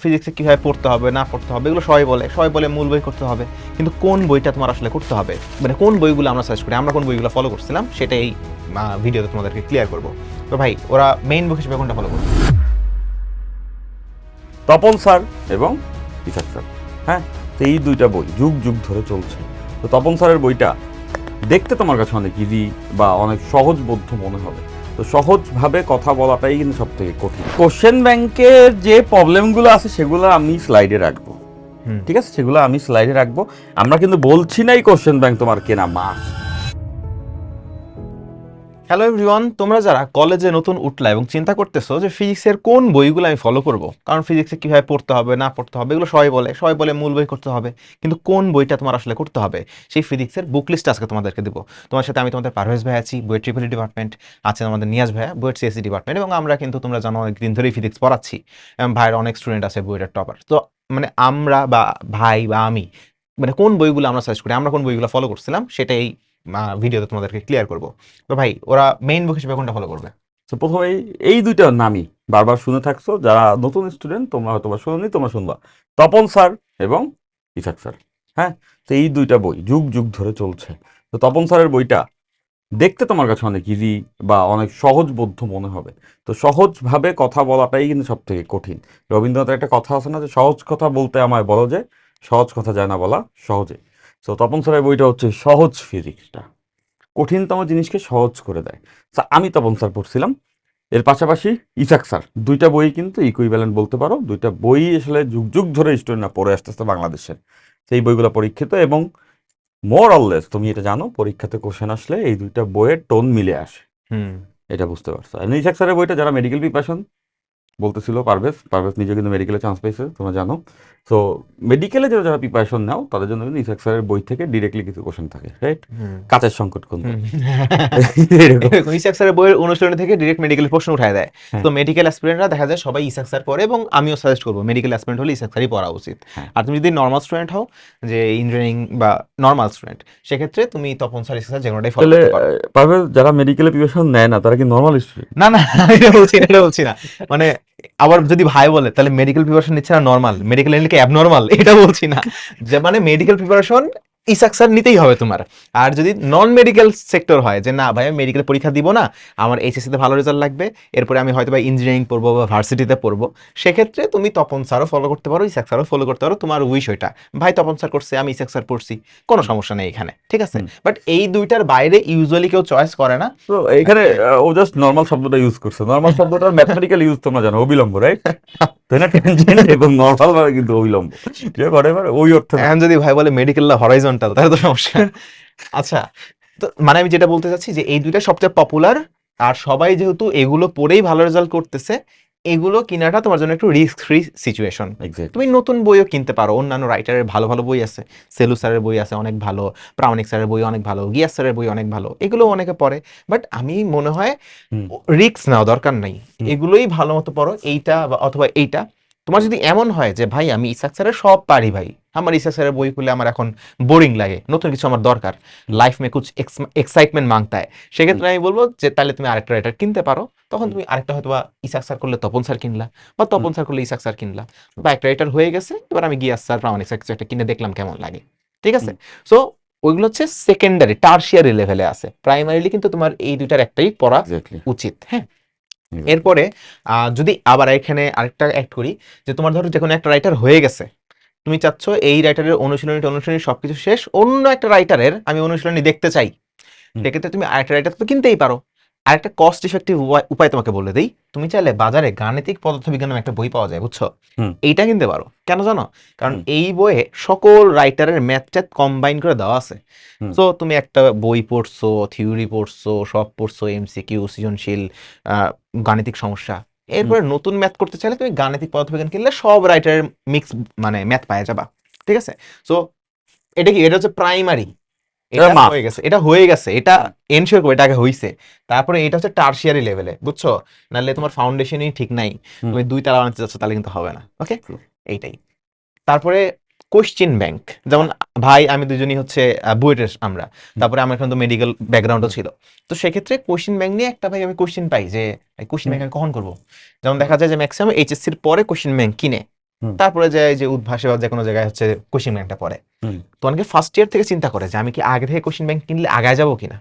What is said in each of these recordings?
ফিজিক্সে কিভাবে পড়তে হবে না পড়তে হবে এগুলো সবাই বলে মূল বই করতে হবে, কিন্তু কোন বইটা তোমার আসলে করতে হবে, মানে কোন বইগুলো আমরা সার্চ করি, আমরা কোন বইগুলো ফলো করছিলাম সেটাই ভিডিওতে তোমাদেরকে ক্লিয়ার করবো। তো ভাই ওরা মেইন বুক হিসেবে কোনটা ফলো করবে? তপন স্যার এবং ইসাক স্যার। হ্যাঁ, তো এই দুইটা বই যুগ যুগ ধরে চলছে। তো তপন স্যারের বইটা দেখতে তোমার কাছে অনেক ইজি বা অনেক সহজবোধ্য মনে হবে। তো সহজভাবে কথা বলাটাই কিন্তু সব থেকে কঠিন। কোশ্চেন ব্যাংকের যে প্রবলেমগুলো আছে সেগুলো আমি স্লাইডে রাখবো, ঠিক আছে? সেগুলো আমি স্লাইডে রাখবো। আমরা কিন্তু বলছি না এই কোশ্চেন ব্যাংক তোমার কেনা মাস। হ্যালো এভরিওয়ান, তোমরা যারা কলেজে নতুন উঠলা এবং চিন্তা করতেছো যে ফিজিক্সের কোন বইগুলো আমি ফলো করব, কারণ ফিজিক্সে কিভাবে পড়তে হবে না পড়তে হবে এগুলো সবাই বলে মূল বই করতে হবে, কিন্তু কোন বইটা তোমার আসলে করতে হবে সেই ফিজিক্সের বুক লিস্ট আজকে তোমাদেরকে দেবো। তোমার সাথে আমি তোমাদের পারভেজ ভাই আছি, বইয়ের ট্রিপল ডিপার্টমেন্ট, আছে আমাদের নিয়াজ ভাইয়া বইয়ের সিএসসি ডিপার্টমেন্ট, এবং আমরা কিন্তু তোমরা জানো অনেকদিন ধরেই ফিজিক্স পড়াচ্ছি এবং ভাইয়ের অনেক স্টুডেন্ট আছে বইয়ের টপার। তো মানে আমরা বা ভাই বা আমি মানে কোন বইগুলো আমরা সার্চ করি, আমরা কোন বইগুলো ফলো করছিলাম সেটাই ভিডিওতে তোমাদেরকে ক্লিয়ার করবো। তো ভাই ওরা মেইন বুক হিসেবে কোনটা ফলো করবে? তো প্রথমে এই দুইটা নামই বারবার শুনে থাকছো, যারা নতুন স্টুডেন্ট তোমরা হয়তো বা শুনোনি, তোমরা শুনবা। তপন স্যার এবং ইসাক স্যার। হ্যাঁ, তো এই দুইটা বই যুগ যুগ ধরে চলছে। তো তপন স্যারের বইটা দেখতে তোমার কাছে অনেক ইজি বা অনেক সহজবোধ্য মনে হবে। তো সহজভাবে কথা বলাটাই কিন্তু সব থেকে কঠিন। রবীন্দ্রনাথের একটা কথা আছে না, যে সহজ কথা বলতে আমায় বলো, যে সহজ কথা যায় না বলা সহজে। তো তপন স্যারের বইটা হচ্ছে সহজ ফিজিক্সটা, কঠিনতম জিনিসকে সহজ করে দেয়। তা আমি তপন স্যার পড়ছিলাম, এর পাশাপাশি ইসাক স্যার। দুইটা বই কিন্তু ইকুইভ্যালেন্ট বলতে পারো। দুইটা বই আসলে যুগ যুগ ধরে স্টুডেন্টরা পড়ে আসতেছে বাংলাদেশের। সেই বইগুলো পরীক্ষিত এবং মোর অরলেস তুমি এটা জানো, পরীক্ষাতে কোশ্চেন আসলে এই দুইটা বইয়ের টোন মিলে আসে। এটা বুঝতে পারছো। আর ইসাক স্যারের বইটা যারা মেডিকেল প্রিপারেশন বলতেছিল, পারভেজ নিজে কিন্তু মেডিকেলে চান্স পেয়েছে, তোমরা জানো। তো মেডিকেলে যারা প্রিপারেশন নাও তাদের জন্য কিন্তু ইসাক স্যারের বই থেকে ডিরেক্টলি কিছু কোশ্চেন থাকে, রাইট? কাচের সংকট কোন এরকম ইসাক স্যারের বইয়ের অনুশীলনী থেকে ডিরেক্ট মেডিকেলের প্রশ্ন উঠায় দেয়। তো মেডিকেল অ্যাসপিরেন্টরা দেখা যায় সবাই ইসাক স্যার পড়ে, এবং আমিও সাজেস্ট করবো মেডিকেল অ্যাসপিরেন্ট হলে ইসাক স্যারই পড়া উচিত। আর তুমি যদি নর্মাল স্টুডেন্ট হও, যে ইঞ্জিনিয়ারিং বা নর্মাল স্টুডেন্ট, সেক্ষেত্রে তুমি তপন স্যার ইসাক স্যার যেকোনোটাই ফলো করতে পারো। পারভেজ যারা মেডিকেলে প্রিপারেশন নেয় না তারা কি নর্মাল স্টুডেন্ট? না না, এটা বলছি না। মানে আবার যদি ভাই বলে তাহলে মেডিকেল প্রিপারেশন নিচ্ছে না নর্মাল, মেডিকেল নিলে কি অ্যাবনর্মাল, এটা বলছি না। যে মানে মেডিকেল প্রিপারেশন ইসাক স্যার নিতেই হবে তোমার। আর যদি নন মেডিকেল সেক্টর হয়, যে না ভাই আমি মেডিকেল পরীক্ষা দিব না, আমার এইচএসসি তে ভালো রেজাল্ট লাগবে, এরপরে আমি হয়তো বা ইঞ্জিনিয়ারিং পড়বো বা ভার্সিটিতে পড়বো, সেক্ষেত্রে তুমি তপন স্যারও ফলো করতে পারো, ইসাক স্যারও ফলো করতে পারো, তোমার উইশ ওইটা। ভাই তপন স্যার করছে, আমি ইসাক স্যার পড়ছি, কোনো সমস্যা নেই এখানে, ঠিক আছে? বাট এই দুইটার বাইরে ইউজুয়ালি কেউ চয়েস করে না। তো এখানে ও জাস্ট নর্মাল শব্দটা ইউজ করছে। নর্মাল শব্দটার ম্যাথমেটিক্যাল ইউজ তোমরা জানো, অবিলম্ব, রাইট? তাই না? ট্যানজেন্ট এবং নর্মাল মানে কিন্তু অবিলম্ব, ঠিক আছে? ওই অর্থে না। এখন যদি ভাই বলে মেডিকেল না হরাইজন্টাল, তাহলে তো সমস্যা। আচ্ছা, তো মানে আমি যেটা বলতে চাচ্ছি যে এই দুইটা সবচেয়ে পপুলার, আর সবাই যেহেতু এগুলো পড়েই ভালো রেজাল্ট করতেছে, এগুলো কিনাটা তোমার জন্য একটু রিস্ক ফ্রি সিচুয়েশন। তুমি নতুন বইও কিনতে পারো, অন্যান্য রাইটারের ভালো ভালো বই আছে, সেলু স্যারের বই আছে অনেক ভালো, প্রামাণিক স্যারের বই অনেক ভালো, গিয়াস স্যারের বই অনেক ভালো, এগুলো অনেকে পড়ে। বাট আমি মনে হয় রিস্ক নেওয়া দরকার নাই, এগুলোই ভালো মতো পড়ো, এইটা অথবা এইটা। তোমার যদি এমন হয় যে ভাই আমি ইসাক স্যারের সব পারি, ভাই আমার ইসাক স্যারের বই খুলে আমার এখন বোরিং লাগে, নতুন কিছু আমার দরকার, লাইফ মে কুছ এক্সাইটমেন্ট মাংতা হয়, সেক্ষেত্রে আমি বলবো যে তাহলে তুমি আরেকটা রাইটার কিনতে পারো। তখন তুমি আরেকটা হয়তো বা ইসাক স্যার করলে তপন স্যার কিনলা, বা তপন স্যার করলে ইসাক স্যার কিনলা, বা একটা রাইটার হয়ে গেছে, এবার আমি গিয়াস স্যার প্রামাণিক স্যার কিছু একটা কিনে দেখলাম কেমন লাগে, ঠিক আছে? সো ওইগুলো হচ্ছে সেকেন্ডারি টার্সিয়ারি লেভেলে আছে। প্রাইমারিলি কিন্তু তোমার এই দুইটার একটাই পড়া উচিত। হ্যাঁ, এরপরে যদি আবার এখানে আরেকটা অ্যাড করি, যে তোমার ধরো যে কোনো একটা রাইটার হয়ে গেছে, তুমি চাচ্ছ এই রাইটারের অনুশীলনী সবকিছু শেষ, অন্য একটা রাইটারের আমি অনুশীলনী দেখতে চাই, সেক্ষেত্রে তুমি আরেকটা রাইটার তো কিনতেই পারো। আরেকটা কস্ট ইফেক্টিভ উপায় তোমাকে বলে দেই, তুমি চাইলে বাজারে গাণিতিক পদার্থবিজ্ঞান নামে একটা বই পাওয়া যায়, বুঝছো? এইটা কিনতে পারো। কেন জানো? কারণ এই বইয়ে সকল রাইটারের ম্যাথ ট্যাথ কম্বাইন করে দেওয়া আছে। সো তুমি একটা বই পড়ছো, থিওরি পড়ছো, সব পড়ছো, এমসিকিউ, সৃজনশীল, গাণিতিক সমস্যা, এরপরে নতুন ম্যাথ করতে চাইলে তুমি গাণিতিক পদার্থবিজ্ঞান কিনলে সব রাইটারের মিক্স মানে ম্যাথ পাওয়া যাবা, ঠিক আছে? সো এটা কি, এটা হচ্ছে প্রাইমারি, এটা হয়ে গেছে, এটা এনশিওর করো এটা আগে হইছে। তারপরে এটা হচ্ছে টার্সিয়ারি লেভেলে, বুঝছো? নাহলে তোমার ফাউন্ডেশনই ঠিক নাই, তুমি 2 তালা বানাতে যাচ্ছ, তাহলে কিন্তু হবে না। ওকে, এইটাই। তারপরে কোশ্চেন ব্যাংক, যেমন ভাই আমি দুজনই হচ্ছে বুয়েটের আমরা, তারপরে আমার কিন্তু মেডিকেল ব্যাকগ্রাউন্ডও ছিল। তো সেক্ষেত্রে কোশ্চেন ব্যাংক নিয়ে একটা ভাই আমি কোশ্চেন পাই, যে কোশ্চেন ব্যাংক আমি কখন করবো। যেমন দেখা যায় যে ম্যাক্সিমাম এইচএসসির পরে কোশ্চেন ব্যাংক কিনে, হুম। তারপরে যায় যে উদ্ভাসে বা যে কোনো জায়গায় হচ্ছে কোশ্চেন ব্যাংকটা পড়ে। হুম। তো অনেকে ফার্স্ট ইয়ার থেকে চিন্তা করে যে আমি কি আগে থেকে কোশ্চেন ব্যাংক কিনলে আগায় যাবো কিনা।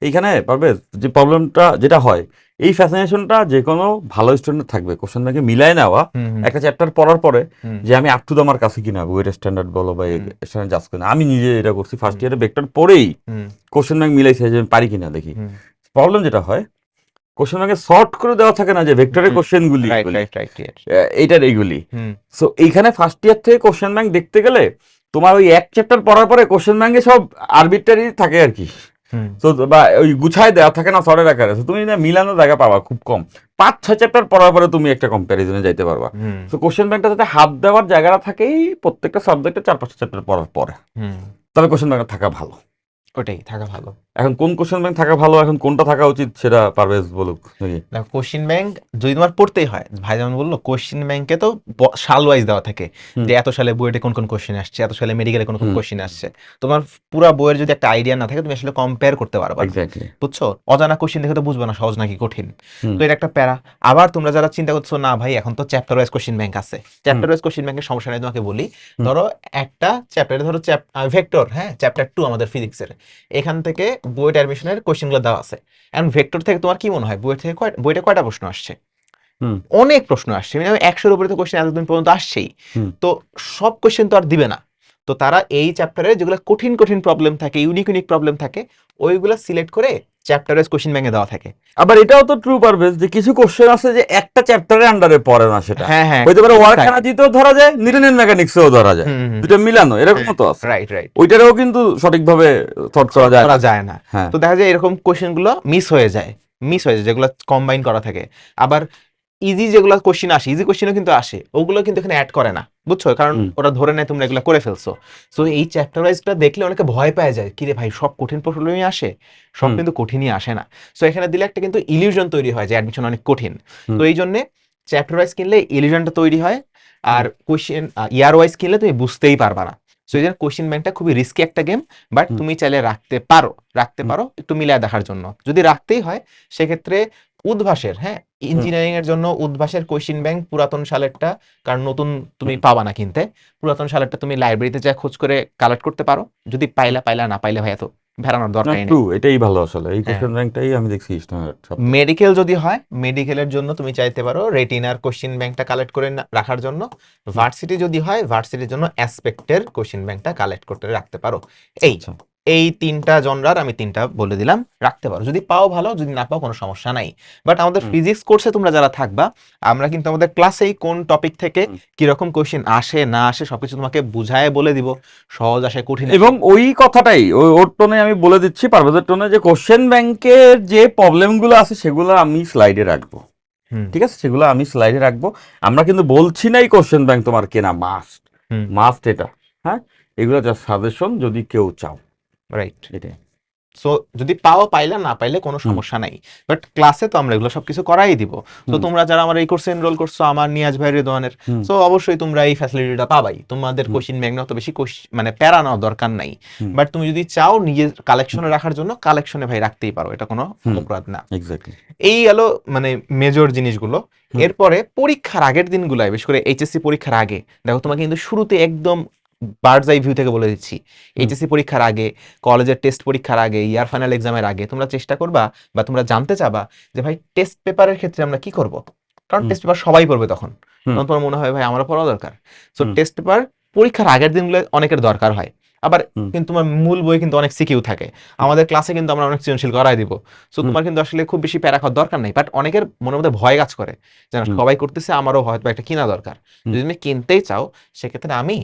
এইখানে পারবে যে প্রবলেমটা যেটা হয়, এই ফ্যাসিনেশনটা যে কোনো ভালো স্টুডেন্ট থাকবে কোশ্চেন ব্যাংকে মিলাই নেওয়া হুম একটা চ্যাপ্টার পড়ার পরে হুম যে আমি আপ টু দ্য মার্ক আছি কিনা, ওয়েট স্ট্যান্ডার্ড বলো বা হুম স্ট্যান্ডার্ড জাস্ট কিনা। আমি নিজে এটা করছি ফার্স্ট ইয়ারে ভেক্টর পড়েই হুম কোশ্চেন ব্যাংক মিলাইছে যে আমি পারি কিনা দেখি। হুম প্রবলেম যেটা হয়, কোশ্চেন ব্যাংকে সর্ট করে দেওয়া থাকে না যে ভেক্টরের কোশ্চেনগুলি রাইট রাইট রাইট। এইটার এইগুলি। হুম সো এইখানে ফার্স্ট ইয়ার থেকে কোশ্চেন ব্যাংক দেখতে গেলে তোমার ওই এক চ্যাপ্টার পড়ার পরে কোশ্চেন ব্যাংকে সব আরবিট্রারি থাকে আর কি। হুম তো বা ওই গুছায় দেওয়া থাকে না সরের আকারে, তো তুমি না মিলানোর জায়গা পাবা খুব কম। 5-6 চ্যাপ্টার পড়ার পরে তুমি একটা কম্প্যারিজনে যাইতে পারবা। হুম তো কোশ্চেন ব্যাংকটা যাতে হাত দেওয়ার জায়গাটা থাকেই প্রত্যেকটা সাবজেক্টে 4-5 চ্যাপ্টার পড়ার পরে, হুম তবে কোশ্চেন ব্যাংকটা থাকা ভালো। ওটাই থাকা ভালো। এখন কোন কোশ্চেন ব্যাংক থাকা ভালো, এখন কোনটা থাকা উচিত সেটা পারভেজ বলুক নাকি। দেখো কোশ্চেন ব্যাংক যদি তোমার পড়তেই হয়, ভাই যেমন বললো কোশ্চেন ব্যাংকে তো সাল ওয়াইজ দেওয়া থাকে হুম। যে এত সালে বুয়েটে কোন কোন কোশ্চেন আসছে, এত সালে মেডিকেলে কোন কোন হুম। কোশ্চেন আসছে। তোমার পুরা বইয়ের যদি একটা আইডিয়া না থাকে তুমি আসলে কম্পেয়ার করতে পারবা না। এক্স্যাক্টলি। বুঝছো, অজানা কোশ্চেন দেখে তো বুঝবে না সহজ নাকি কঠিন। হুম। তো এটা একটা প্যারা। আবার তোমরা যারা চিন্তা করছো না ভাই এখন তো চ্যাপ্টার ওয়াইজ কোশ্চেন ব্যাংক আছে, চ্যাপ্টার ওয়াইজ কোশ্চেন ব্যাংকের সমস্যা নেই, তোমাকে বলি। হুম। ধরো একটা চ্যাপ্টারে ধরো ভেক্টর, হ্যাঁ চ্যাপ্টার 2 আমাদের ফিজিক্সের, এখান থেকে বুয়েট অ্যাডমিশনের কোশ্চেনগুলো দেওয়া আছে। এখন ভেক্টর থেকে তোমার কি মনে হয় বুয়েট থেকে বইটা কয়টা প্রশ্ন আসছে? হুম। অনেক প্রশ্ন আসছে, মিনিমাম 100-এর উপরে তো কোশ্চেন এতদিন পর্যন্ত আসছেই। হুম। তো সব কোশ্চেন তো আর দিবে না। তো তারা এই চ্যাপ্টারে যেগুলো কঠিন কঠিন প্রবলেম থাকে, ইউনিক ইউনিক প্রবলেম থাকে, ওইগুলো সিলেক্ট করে চ্যাপ্টার ওয়াইজ কোশ্চেন ব্যাংকে দেওয়া থাকে। আবার এটাও তো ট্রু পারভেজ যে কিছু কোশ্চেন আছে যে একটা চ্যাপ্টারের আন্ডারে পড়ে না, সেটা হ্যাঁ হ্যাঁ হইতে পারে ওয়ার্ক exactly। এনার্জিতেও ধরা যায়, নিউটনের মেকানিক্সেও ধরা যায়, হুম হুম দুটো মিলানো এরকমও তো আছে। Right right. ওইটারও কিন্তু সঠিকভাবে থট করা যায় না। করা যায় না। হ্যাঁ। তো দেখা যায় এরকম কোশ্চেন গুলো মিস হয়ে যায়, যেগুলো কম্বাইন করা থাকে। আবার ইজি যেগুলো কোশ্চেন আসে, ইজি কোশ্চেনও কিন্তু আসে, ওগুলো কিন্তু এখানে অ্যাড করে না, বুঝছো, কারণ হুম। ওরা ধরে নেয় তোমরা এগুলো করে ফেলছো। সো এই চ্যাপ্টার ওয়াইজটা দেখলে অনেকে ভয় পায় যায়, কিরে ভাই সব কঠিন প্রবলেমই আসে, সব হুম। কিন্তু কঠিনই আসে না। সো এখানে দিলে একটা কিন্তু ইলিউশন তৈরি হয় যে অ্যাডমিশন অনেক কঠিন। হুম। তো এই জন্য চ্যাপ্টার ওয়াইজ কিনলে ইলিউশনটা তৈরি হয়, আর কোশ্চেন ইয়ার ওয়াইজ কিনলে তুমি বুঝতেই পারবা না। সো এই জন্য কোশ্চেন ব্যাংকটা খুবই রিস্কি একটা গেম, বাট হুম। তুমি চাইলে রাখতে পারো একটু মিলায় দেখার জন্য। যদি রাখতেই হয় সেক্ষেত্রে উদ্ভাসের, হ্যাঁ ইঞ্জিনিয়ারিং এর জন্য উদ্ভাসের কোশ্চেন ব্যাংক পুরাতন সালেরটা, কারণ নতুন তুমি পাবা না কিনতে, পুরাতন সালেরটা তুমি লাইব্রেরিতে যা খোঁজ করে কালেক্ট করতে পারো। যদি পাইলা না পাইলে ভাই এত ভেড়ানোর না দরকারই নেই। ট্রু, এটাই ভালো আসলে, এই হ্যাঁ। কোশ্চেন ব্যাংকটাই আমি দেখছি সবচেয়ে। মেডিকেল যদি হয়, মেডিকেলের জন্য তুমি চাইতে পারো রেটিনার কোশ্চেন ব্যাংকটা কালেক্ট করে রাখার জন্য। ভার্সিটি যদি হয়, ভার্সিটির জন্য অ্যাসপেক্টের কোশ্চেন ব্যাংকটা কালেক্ট করতে রাখতে পারো। এই আচ্ছা। এই তিনটা জনরার আমি তিনটা বলে দিলাম, রাখতে পারো। যদি পাও ভালো, যদি না পাও কোনো সমস্যা নাই। বাট আমাদের হুম। ফিজিক্স কোর্সে তোমরা যারা থাকবা, আমরা কিন্তু আমাদের ক্লাসেই কোন টপিক থেকে হুম। কিরকম কোশ্চেন আসে না আসে সবকিছু তোমাকে বুঝায় বলে দিব, সহজ আসে কঠিন আসে। এবং ওই কথাটাই ওর টোনে আমি বলে দিচ্ছি, পারভেজের টোনে, যে কোশ্চেন ব্যাংকের যে প্রবলেমগুলো আছে সেগুলো আমি স্লাইডে রাখবো। হুম ঠিক আছে, সেগুলো আমি স্লাইডে রাখবো। আমরা কিন্তু বলছি না এই কোশ্চেন ব্যাংক তোমার কেনা মাস্ট, হুম মাস্ট এটা। হ্যাঁ, এগুলো জাস্ট সাজেশন যদি কেউ চাও, রাইট। এটাই। সো যদি পাও পাইলা, না পাইলে কোনো হুম। সমস্যা নাই। বাট ক্লাসে তো আমরা এগুলো সবকিছু করাই দিব। তো হুম। তোমরা যারা আমার এই কোর্সে এনরোল করছো, আমার নিয়াজ ভাই রেদওয়ানের, হুম। সো অবশ্যই তোমরা এই ফ্যাসিলিটিটা পাবাই। তোমাদের হুম। কোশ্চিন ব্যাংক অত বেশি মানে প্যারা নেওয়ার দরকার নাই। হুম। বাট তুমি যদি চাও নিজের কালেকশনে রাখার জন্য, কালেকশনে ভাই রাখতেই পারো, এটা কোনো হুম। অপরাধ না। এক্স্যাক্টলি। এই গেল মানে মেজর জিনিসগুলো। হুম। এরপরে পরীক্ষার আগের দিনগুলাই, বিশেষ করে এইচএসসি পরীক্ষার আগে, দেখো তোমাকে কিন্তু শুরুতে একদম বার্ডস আই ভিউ থেকে বলে দিচ্ছি, এইচএসসি পরীক্ষার আগে, কলেজের টেস্ট পরীক্ষার আগে, ইয়ার ফাইনাল এক্সামের আগে তোমরা চেষ্টা করবা বা তোমরা জানতে চাবা যে ভাই টেস্ট পেপারের ক্ষেত্রে আমরা কি করব। কারণ হুম। টেস্ট পেপার সবাই পড়বে তখন, হুম। তখন তোমার মনে হয় ভাই আমারও পড়া দরকার। সো হুম। টেস্ট পেপার পরীক্ষার আগের দিনগুলো অনেকের দরকার হয়। আবার হুম। কিন্তু তোমার মূল বই কিন্তু অনেক সিকিউ থাকে, আমাদের ক্লাসে কিন্তু আমরা অনেক সৃজনশীল করাই দিব। সো হুম। তোমার কিন্তু আসলে খুব বেশি প্যারা খাওয়ার দরকার নেই। বাট অনেকের মনের মধ্যে ভয় কাজ করে যে না, হুম। সবাই করতেছে, আমারও হয়তো একটা কিনা দরকার। হুম। যদি তুমি কিনতেই চাও সেক্ষেত্রে আমি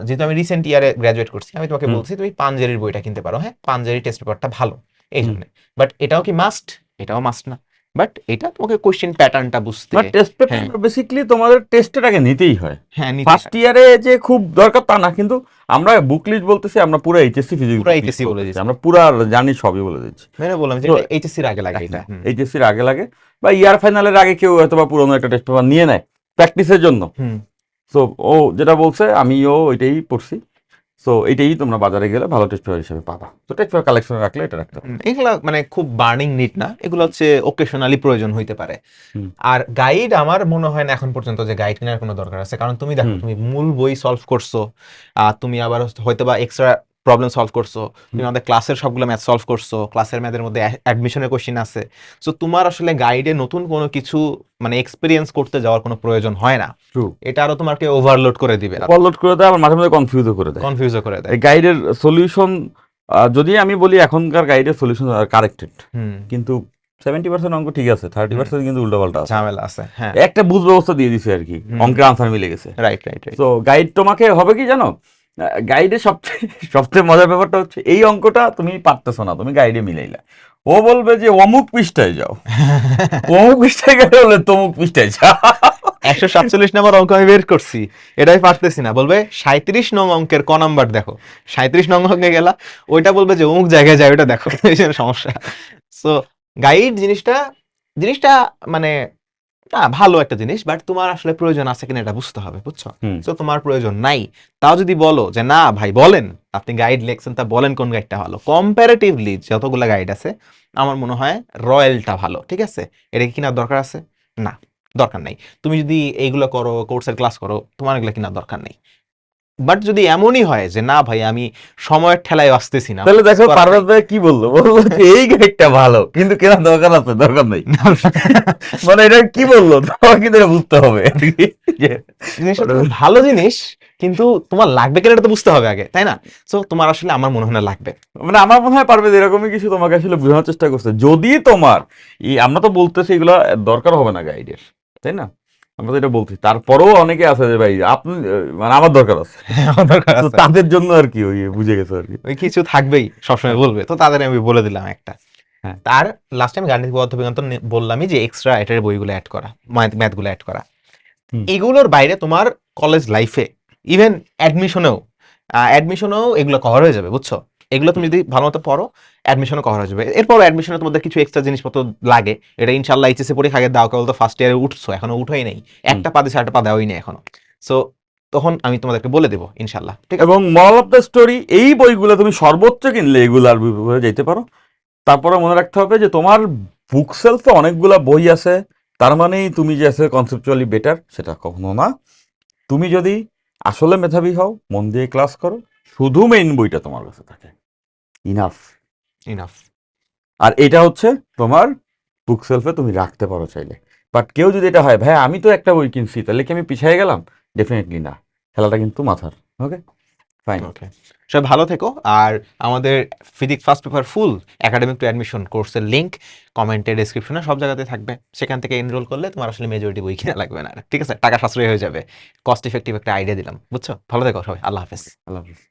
যেহেতু আমি রিসেন্ট ইয়ারে গ্রাজুয়েট করছি, আমি তোমাকে হুম। বলছি তুমি পাঞ্জেরির বইটা কিনতে পারো। হ্যাঁ, পাঞ্জেরি টেস্ট পেপারটা ভালো এই হুম। জন্য। বাট এটাও কি মাস্ট? এটাও মাস্ট না। বাট এটা তোমাকে কোশ্চেন প্যাটার্নটা বুঝতে, না, টেস্ট পেপার হ্যাঁ বেসিক্যালি তোমাদের টেস্টের আগে নিতেই হয়। হ্যাঁ নিতে ফার্স্ট হয়। ইয়ারে যে খুব দরকার তা না, কিন্তু আমরা বুক লিস্ট বলতেছি, আমরা পুরো এইচএসসি ফিজিক্স পুরো এইচএসসি বলে দিচ্ছি, আমরা পুরো জানি, সবই বলে দিচ্ছি। মানে বললাম যে তো এটা এইচএসসির আগে লাগে এটা। এইচএসসির আগে লাগে, বা ইয়ার ফাইনালের আগে কেউ হয়তো বা পুরোনো একটা টেস্ট পেপার নিয়ে নেয় প্র্যাকটিসের জন্য। হুম সো ও যেটা বলছে আমিও ওইটাই পড়ছি। সো এটাই তোমরা বাজারে গেলে ভালো টেস্ট পেপার হিসেবে পাবা। তো টেস্ট পেপার কালেকশন রাখলে এটা রাখতে পারো। এগুলা মানে খুব বার্নিং নিড না, এগুলো হচ্ছে ওকেশনালি প্রয়োজন হইতে পারে। হুম। আর গাইড আমার মনে হয় না এখন পর্যন্ত যে গাইড কেনার কোনো দরকার আছে, কারণ তুমি দেখো হুম। তুমি মূল বই সলভ করছো, তুমি আবার হয়তো বা এক্সট্রা প্রবলেম সলভ করছো, তুমি আমাদের ক্লাসের সবগুলো ম্যাথ সলভ করছো, ক্লাসের ম্যাথের মধ্যে অ্যাডমিশনের কোশ্চেন আছে। সো তোমার আসলে গাইডে নতুন কোনো কিছু মানে এক্সপিরিয়েন্স করতে যাওয়ার কোনো প্রয়োজন হয় না। ট্রু। এটা আরো তোমাকে ওভারলোড করে দিবে, ওভারলোড করে দেয়, আবার মাঝে মাঝে কনফিউজও করে দেয়। কনফিউজও করে দেয়। এই গাইডের সলিউশন যদি আমি বলি এখনকার গাইডের সলিউশন কারেক্টেড, হুম, কিন্তু 70% অঙ্ক ঠিক আছে, 30% কিন্তু উল্টোপাল্টা আছে। ঝামেলা আছে, হ্যাঁ। একটা বুঝ ব্যবস্থা দিয়ে দিছে আর কি, হুম। অঙ্কের আনসার মিলে গেছে। Right right right. তো গাইড তোমাকে হবে কি জানো, গাইডে সবচেয়ে সবচেয়ে মজার ব্যাপারটা হচ্ছে এই অঙ্কটা তুমি পারতেছো না, তুমি গাইডে মিলাইলা, ও বলবে যে অমুক পৃষ্ঠায় যাও, অমুক পৃষ্ঠায় গেলে বলে তমুক পৃষ্ঠায় যাও। 147 নম্বর অঙ্ক আমি বের করছি, এটাই পারতেছি না, বলবে 37 নং অঙ্কের ক নাম্বার দেখো, 37 নং অঙ্কে গেলা, ওইটা বলবে যে অমুক জায়গায় যায় ওইটা দেখো। এই জন্য সমস্যা। সো গাইড জিনিসটা জিনিসটা মানে না ভালো একটা জিনিস, বাট তোমার আসলে প্রয়োজন আছে কিনা এটা বুঝতে হবে, বুঝছো? হুম। তো তোমার প্রয়োজন নাই, তাও যদি বলো যে না ভাই বলেন, আপনি গাইড লেখছেন, তা বলেন কোন গাইডটা ভালো। কম্পারেটিভলি যতগুলো গাইড আছে আমার মনে হয় রয়্যালটা ভালো, ঠিক আছে? এটা কি কেনার দরকার আছে? না, দরকার নাই। তুমি যদি এইগুলো করো, কোর্সের ক্লাস করো, তোমার এগুলো কেনার দরকার নেই। বাট যদি এমনই হয় যে না ভাই আমি সময়ের ঠেলায় আসতেছি না, তাহলে দেখো করার পারভেজ নাই। ভাই কি বললো, বললো যে এই গাইডটা ভালো কিন্তু কেনা দরকার আছে, দরকার নেই। মানে এটা কি বললো, তোমার কিন্তু এটা বুঝতে হবে যে জিনিসটা তো ভালো জিনিস, কিন্তু তোমার লাগবে কিনা এটা তো বুঝতে হবে আগে, তাই না? সো তোমার আসলে আমার মনে হয় না লাগবে। মানে আমার মনে হয় পারভেজ এরকমই কিছু তোমাকে আসলে বোঝানোর চেষ্টা করছে। যদি তোমার আমরা তো বলতেছি এগুলো দরকার হবে না গাইডের, তাই না? আমরা তো এটা বলছি, তারপরেও অনেকে আছে যে ভাই আপনি মানে আমার দরকার আছে, আমার দরকার তো আছে, তাদের জন্য আর কি ওই বুঝে গেছে আর কি। ওই কিছু থাকবেই সবসময় বলবে, তো তাদের আমি বলে দিলাম একটা। হ্যাঁ। তার লাস্ট টাইম গাণিতিক পদার্থবিজ্ঞান তো বললামই যে এক্সট্রা এটার বইগুলো অ্যাড করা, ম্যাথগুলো অ্যাড করা। হুম। এগুলোর বাইরে তোমার কলেজ লাইফে ইভেন অ্যাডমিশনেও এগুলো কভার হয়ে যাবে, বুঝছো? এগুলো তুমি যদি ভালো মতো পড়ো, অ্যাডমিশনও কভার হয়ে যাবে। এরপর অ্যাডমিশনে তোমাদের কিছু এক্সট্রা জিনিসপত্র লাগে, এটা ইনশাল্লাহ এইচএসসি পরীক্ষা আগে দাও, কেবল তো ফার্স্ট ইয়ারে উঠছো, এখনো উঠোই নেই, একটা পা দিছে, একটা পা দেওয়াই নেই এখনো। সো তখন আমি তোমাদেরকে বলে দেবো ইনশাল্লাহ, ঠিক আছে? এবং মরাল অফ দ্য স্টোরি, এই বইগুলো তুমি সর্বোচ্চ কিনলে এগুলার বিপরীতে যেতে পারো। তারপরে মনে রাখতে হবে যে তোমার বুক সেলফে অনেকগুলা বই আছে তার মানেই তুমি যে আছে কনসেপচুয়ালি বেটার, সেটা কখনো না। তুমি যদি আসলে মেধাবী হও, মন দিয়ে ক্লাস করো, শুধু মেইন বইটা তোমার কাছে থাকে, ইনাফ। ইনাফ। আর এটা হচ্ছে তোমার বুক সেলফে তুমি রাখতে পারো চাইলে। বাট কেউ যদি এটা হয় ভাই আমি তো একটা বই কিনছি তাহলে কি আমি পিছিয়ে গেলাম, ডেফিনেটলি না, খেলাটা কিন্তু মাথার। ওকে, ফাইন। ওকে, সবাই ভালো থেকো। আর আমাদের physics first paper full academic two admission কোর্সের লিঙ্ক কমেন্টে, ডেসক্রিপশনে সব জায়গাতে থাকবে, সেখান থেকে এনরোল করলে তোমার আসলে মেজরিটি বই কিনা লাগবে না, ঠিক আছে? টাকা সাশ্রয় হয়ে যাবে, কস্ট ইফেক্টিভ একটা আইডিয়া দিলাম, বুঝছো? ভালো থেকো সবাই, আল্লাহ হাফেজ। আল্লাহ হাফিজ।